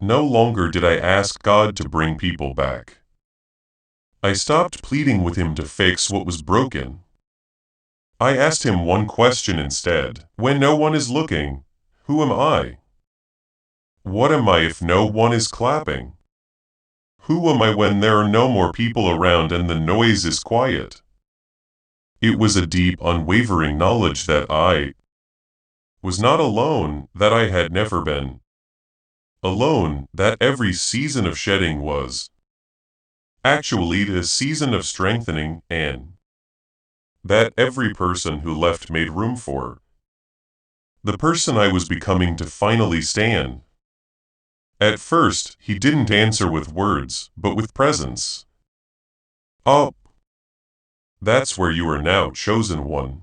No longer did I ask God to bring people back. I stopped pleading with Him to fix what was broken. I asked Him one question instead. When no one is looking, who am I? What am I if no one is clapping? Who am I when there are no more people around and the noise is quiet? It was a deep, unwavering knowledge that I was not alone, that I had never been alone, that every season of shedding was actually a season of strengthening, and that every person who left made room for the person I was becoming to finally stand. At first, He didn't answer with words, but with presence. Oh, that's where you are now, chosen one.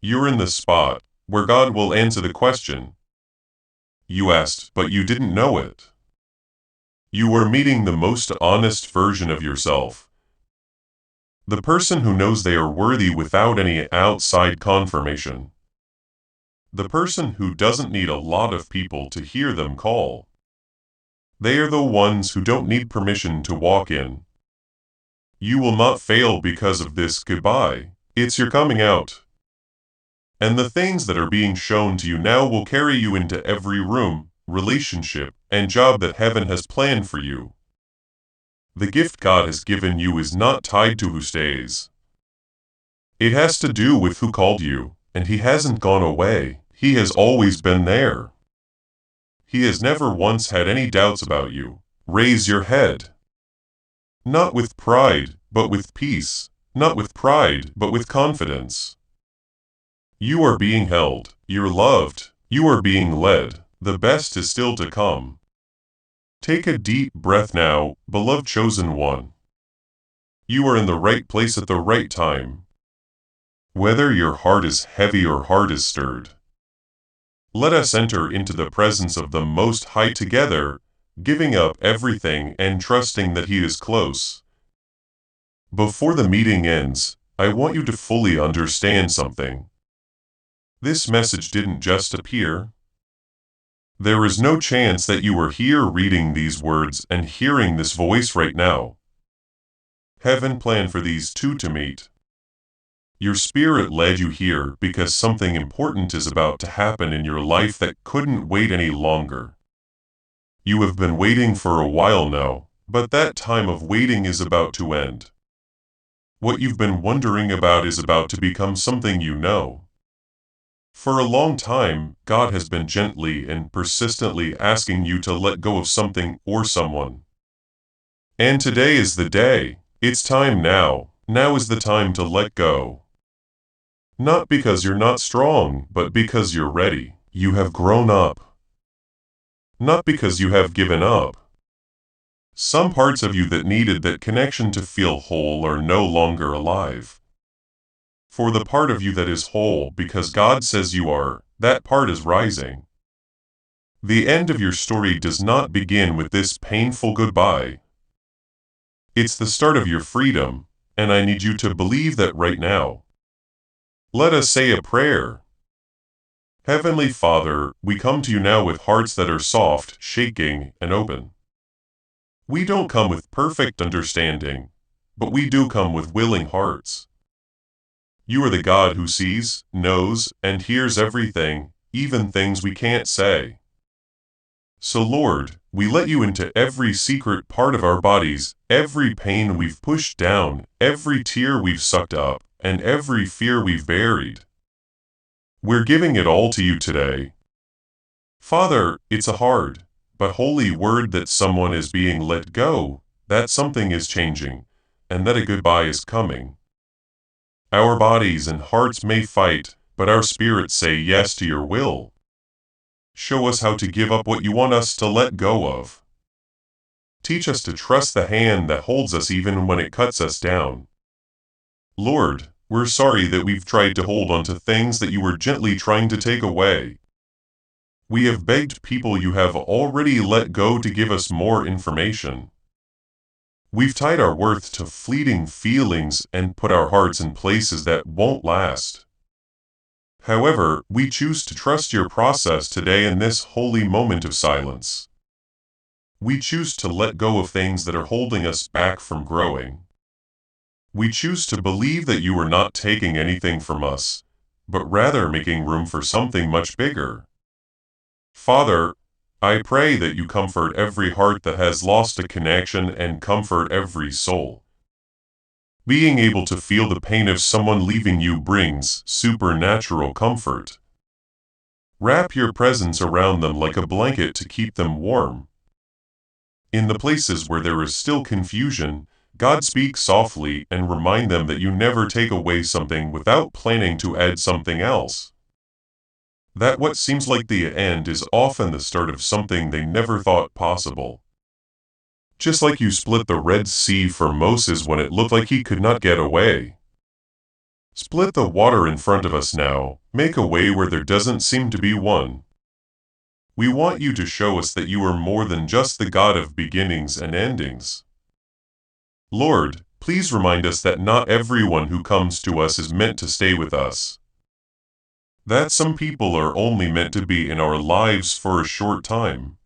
You're in the spot where God will answer the question you asked, but you didn't know it. You are meeting the most honest version of yourself. The person who knows they are worthy without any outside confirmation. The person who doesn't need a lot of people to hear them call. They are the ones who don't need permission to walk in. You will not fail because of this goodbye. It's your coming out. And the things that are being shown to you now will carry you into every room, relationship, and job that heaven has planned for you. The gift God has given you is not tied to who stays. It has to do with who called you, and He hasn't gone away. He has always been there. He has never once had any doubts about you. Raise your head. Not with pride, but with peace. Not with pride, but with confidence. You are being held. You're loved. You are being led. The best is still to come. Take a deep breath now, beloved chosen one. You are in the right place at the right time. Whether your heart is heavy or heart is stirred, Let us enter into the presence of the Most High together, giving up everything and trusting that He is close. Before the meeting ends, I want you to fully understand something. This message didn't just appear. There is no chance that you are here reading these words and hearing this voice right now. Heaven planned for these two to meet. Your spirit led you here because something important is about to happen in your life that couldn't wait any longer. You have been waiting for a while now, but that time of waiting is about to end. What you've been wondering about is about to become something you know. For a long time, God has been gently and persistently asking you to let go of something or someone. And today is the day. It's time now. Now is the time to let go. Not because you're not strong, but because you're ready. You have grown up. Not because you have given up. Some parts of you that needed that connection to feel whole are no longer alive. For the part of you that is whole because God says you are, that part is rising. The end of your story does not begin with this painful goodbye. It's the start of your freedom, and I need you to believe that right now. Let us say a prayer. Heavenly Father, we come to you now with hearts that are soft, shaking, and open. We don't come with perfect understanding, but we do come with willing hearts. You are the God who sees, knows, and hears everything, even things we can't say. So Lord, we let you into every secret part of our bodies, every pain we've pushed down, every tear we've sucked up, and every fear we've buried. We're giving it all to you today. Father, it's a hard, but holy word that someone is being let go, that something is changing, and that a goodbye is coming. Our bodies and hearts may fight, but our spirits say yes to your will. Show us how to give up what you want us to let go of. Teach us to trust the hand that holds us even when it cuts us down. Lord, we're sorry that we've tried to hold on to things that you were gently trying to take away. We have begged people you have already let go to give us more information. We've tied our worth to fleeting feelings and put our hearts in places that won't last. However, we choose to trust your process today in this holy moment of silence. We choose to let go of things that are holding us back from growing. We choose to believe that you are not taking anything from us, but rather making room for something much bigger. Father, I pray that you comfort every heart that has lost a connection and comfort every soul. Being able to feel the pain of someone leaving you brings supernatural comfort. Wrap your presence around them like a blanket to keep them warm. In the places where there is still confusion, God speaks softly and remind them that you never take away something without planning to add something else. That what seems like the end is often the start of something they never thought possible. Just like you split the Red Sea for Moses when it looked like he could not get away. Split the water in front of us now, make a way where there doesn't seem to be one. We want you to show us that you are more than just the God of beginnings and endings. Lord, please remind us that not everyone who comes to us is meant to stay with us. That some people are only meant to be in our lives for a short time.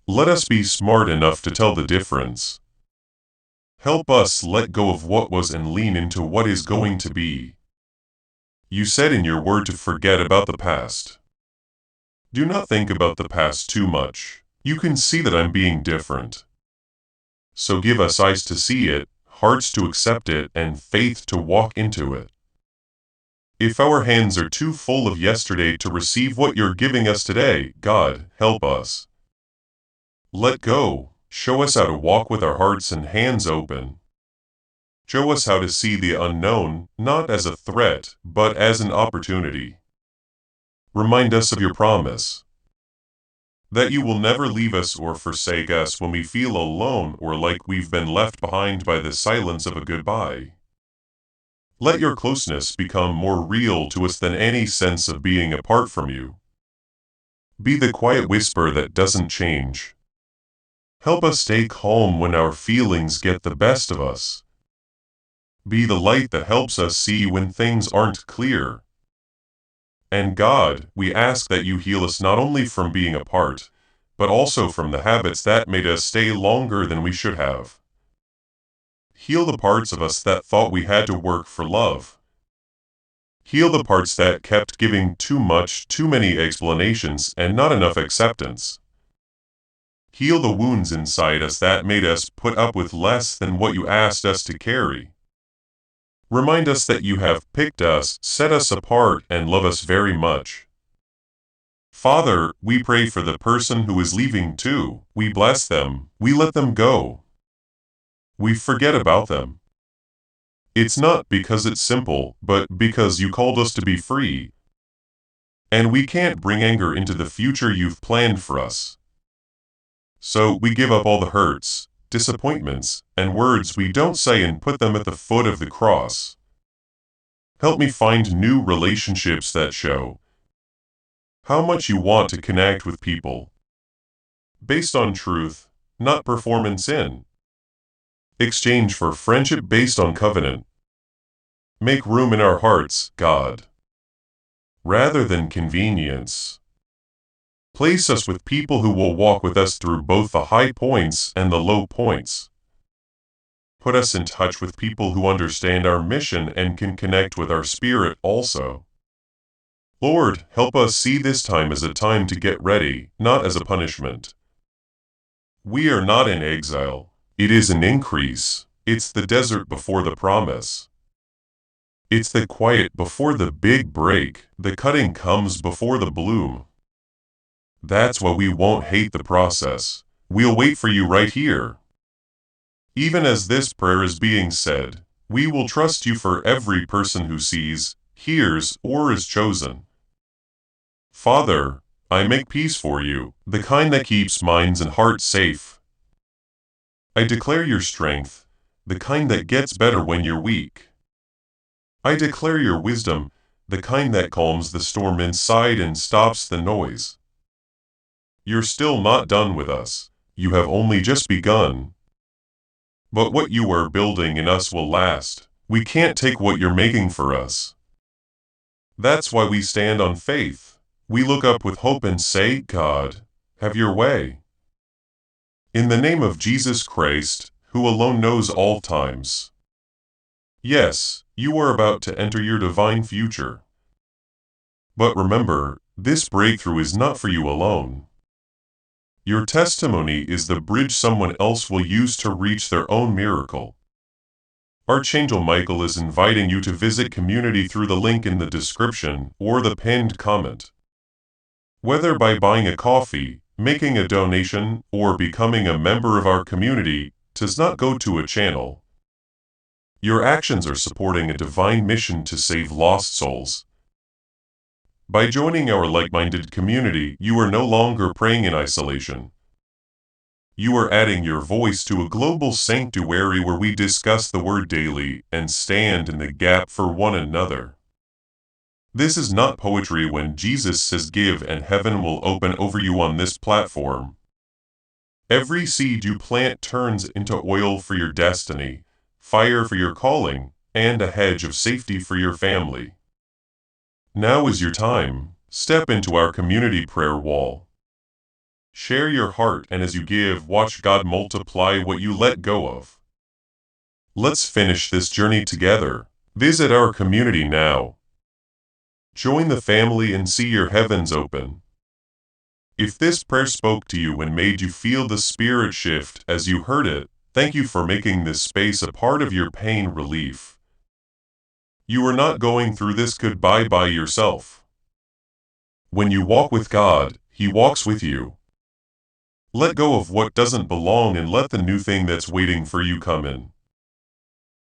Let us be smart enough to tell the difference. Help us let go of what was and lean into what is going to be. You said in your word to forget about the past. Do not think about the past too much. You can see that I'm being different. So give us eyes to see it, hearts to accept it, and faith to walk into it. If our hands are too full of yesterday to receive what you're giving us today, God, help us. Let go. Show us how to walk with our hearts and hands open. Show us how to see the unknown, not as a threat, but as an opportunity. Remind us of your promise. That you will never leave us or forsake us when we feel alone or like we've been left behind by the silence of a goodbye. Let your closeness become more real to us than any sense of being apart from you. Be the quiet whisper that doesn't change. Help us stay calm when our feelings get the best of us. Be the light that helps us see when things aren't clear. And God, we ask that you heal us not only from being apart, but also from the habits that made us stay longer than we should have. Heal the parts of us that thought we had to work for love. Heal the parts that kept giving too much, too many explanations, and not enough acceptance. Heal the wounds inside us that made us put up with less than what you asked us to carry. Remind us that you have picked us, set us apart, and love us very much. Father, we pray for the person who is leaving too. We bless them, we let them go. We forget about them. It's not because it's simple, but because you called us to be free. And we can't bring anger into the future you've planned for us. So we give up all the hurts, disappointments, and words we don't say and put them at the foot of the cross. Help me find new relationships that show how much you want to connect with people. Based on truth, not performance in. Exchange for friendship based on covenant. Make room in our hearts, God. Rather than convenience. Place us with people who will walk with us through both the high points and the low points. Put us in touch with people who understand our mission and can connect with our spirit also. Lord, help us see this time as a time to get ready, not as a punishment. We are not in exile. It is an increase. It's the desert before the promise. It's the quiet before the big break. The cutting comes before the bloom. That's why we won't hate the process. We'll wait for you right here. Even as this prayer is being said, we will trust you for every person who sees, hears, or is chosen. Father, I make peace for you, the kind that keeps minds and hearts safe. I declare your strength, the kind that gets better when you're weak. I declare your wisdom, the kind that calms the storm inside and stops the noise. You're still not done with us. You have only just begun. But what you are building in us will last. We can't take what you're making for us. That's why we stand on faith. We look up with hope and say, God, have your way. In the name of Jesus Christ, who alone knows all times. Yes, you are about to enter your divine future. But remember, this breakthrough is not for you alone. Your testimony is the bridge someone else will use to reach their own miracle. Archangel Michael is inviting you to visit community through the link in the description or the pinned comment. Whether by buying a coffee, making a donation, or becoming a member of our community, does not go to a channel. Your actions are supporting a divine mission to save lost souls. By joining our like-minded community, you are no longer praying in isolation. You are adding your voice to a global sanctuary where we discuss the Word daily and stand in the gap for one another. This is not poetry when Jesus says give and heaven will open over you on this platform. Every seed you plant turns into oil for your destiny, fire for your calling, and a hedge of safety for your family. Now is your time. Step into our community prayer wall. Share your heart, and as you give, watch God multiply what you let go of. Let's finish this journey together. Visit our community now. Join the family and see your heavens open. If this prayer spoke to you and made you feel the spirit shift as you heard it, thank you for making this space a part of your pain relief. You are not going through this goodbye by yourself. When you walk with God, He walks with you. Let go of what doesn't belong and let the new thing that's waiting for you come in.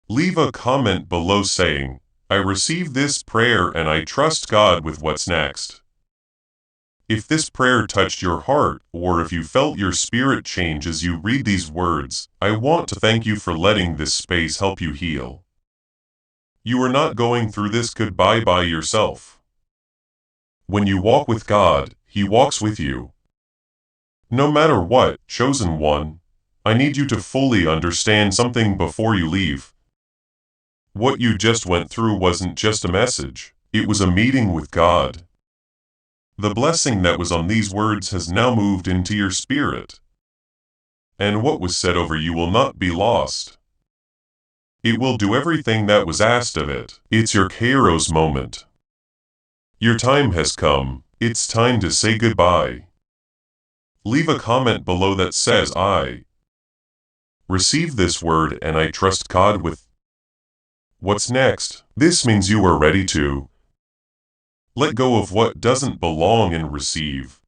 Leave a comment below saying, I received this prayer and I trust God with what's next. If this prayer touched your heart, or if you felt your spirit change as you read these words, I want to thank you for letting this space help you heal. You are not going through this goodbye by yourself. When you walk with God, He walks with you. No matter what, chosen one, I need you to fully understand something before you leave. What you just went through wasn't just a message, it was a meeting with God. The blessing that was on these words has now moved into your spirit. And what was said over you will not be lost. It will do everything that was asked of it. It's your Kairos moment. Your time has come. It's time to say goodbye. Leave a comment below that says I receive this word and I trust God with. What's next? This means you are ready to let go of what doesn't belong and receive.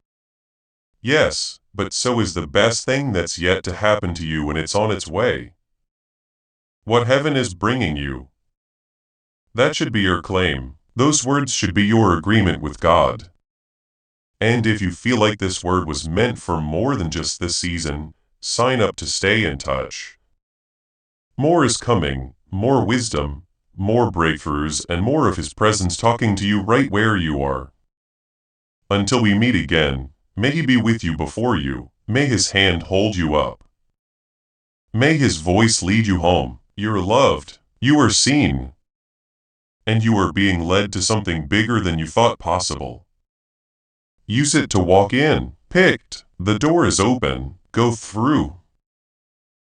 Yes, but so is the best thing that's yet to happen to you when it's on its way. What heaven is bringing you. That should be your claim. Those words should be your agreement with God. And if you feel like this word was meant for more than just this season, sign up to stay in touch. More is coming, more wisdom, more breakthroughs, and more of His presence talking to you right where you are. Until we meet again, may He be with you before you, may His hand hold you up. May His voice lead you home. You're loved, you are seen, and you are being led to something bigger than you thought possible. Use it to walk in. Picked. The door is open. Go through.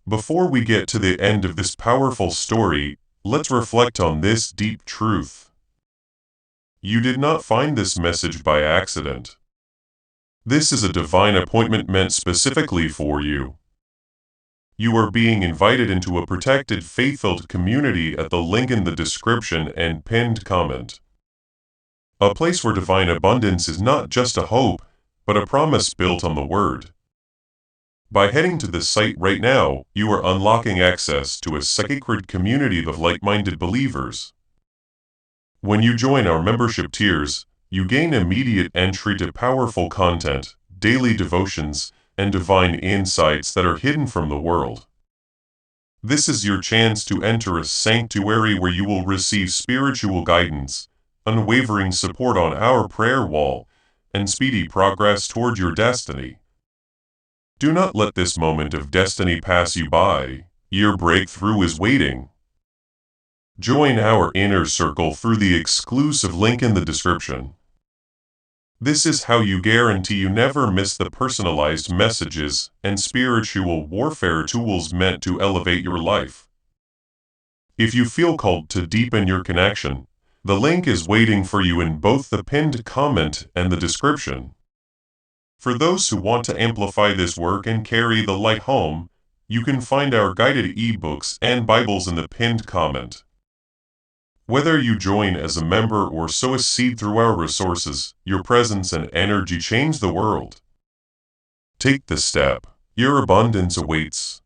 Before we get to the end of this powerful story, let's reflect on this deep truth. You did not find this message by accident. This is a divine appointment meant specifically for you. You are being invited into a protected, faith-filled community at the link in the description and pinned comment. A place where divine abundance is not just a hope, but a promise built on the Word. By heading to this site right now, you are unlocking access to a sacred community of like-minded believers. When you join our membership tiers, you gain immediate entry to powerful content, daily devotions, and divine insights that are hidden from the world. This is your chance to enter a sanctuary where you will receive spiritual guidance, unwavering support on our prayer wall, and speedy progress toward your destiny. Do not let this moment of destiny pass you by. Your breakthrough is waiting. Join our inner circle through the exclusive link in the description. This is how you guarantee you never miss the personalized messages and spiritual warfare tools meant to elevate your life. If you feel called to deepen your connection, the link is waiting for you in both the pinned comment and the description. For those who want to amplify this work and carry the light home, you can find our guided ebooks and Bibles in the pinned comment. Whether you join as a member or sow a seed through our resources, your presence and energy change the world. Take the step. Your abundance awaits.